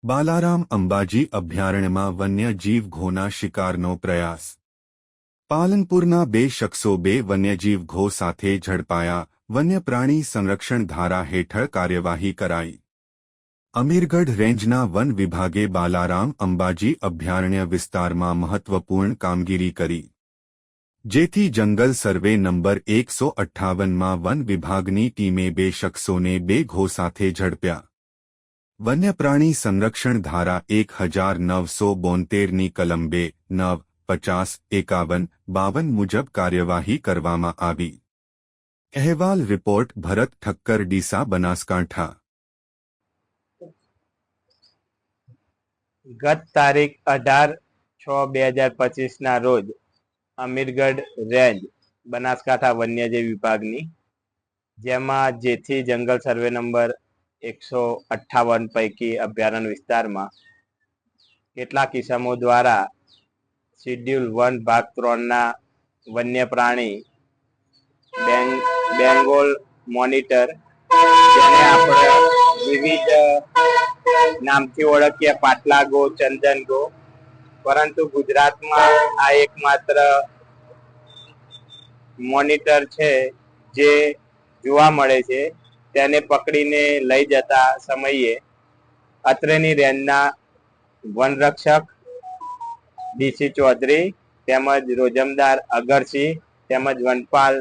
બાલારામ અંબાજી અભયારણ્યમાં વન્યજીવ ઘોના શિકારનો પ્રયાસ। પાલનપુરના 2 શખ્સો 2 વન્યજીવ ઘો સાથે ઝડપાયા। વન્યપ્રાણી સંરક્ષણ ધારા હેઠળ કાર્યવાહી કરાઈ। અમીરગઢ રેન્જના વન વિભાગે બાલારામ અંબાજી અભયારણ્ય વિસ્તારમાં મહત્વપૂર્ણ કામગીરી કરી, જેથી જંગલ સર્વે નંબર 158માં વન વિભાગની ટીમે 2 શખ્સોને 2 ઘો સાથે ઝડપ્યા। વન્યપ્રાણી સંરક્ષણ ધારા 1972ની કલમ 2, 9, 50, 51, 52 મુજબ કાર્યવાહી કરવામાં આવી। અહેવાલ રિપોર્ટ ભરત ઠક્કર, ડીસા, બનાસકાંઠા। ગત તારીખ 18/6/2025ના રોજ અમીરગઢ રેન્જ બનાસકાંઠા વન્યજીવ વિભાગની, જેમાં જેથી જંગલ સર્વે નંબર 158 પૈકી અભયારણ્ય વિસ્તારમાં કેટલાક કિસ્સામો દ્વારા શિડ્યુલ 1 ભાગ 3ના વન્ય પ્રાણી બેંગોલ મોનિટર, જેને આપણે વિવિધ નામથી ઓળખીએ, પાટલા ગો, ચંદન ગો, પરંતુ ગુજરાતમાં આ એકમાત્ર મોનિટર છે જે જોવા મળે છે। તેને પકડીને લઈ જતા સમયે અત્રેની રેન્જના વનરક્ષક ડીસી ચૌધરી તેમજ રોજમદાર અગરસિંહ તેમજ વનપાલ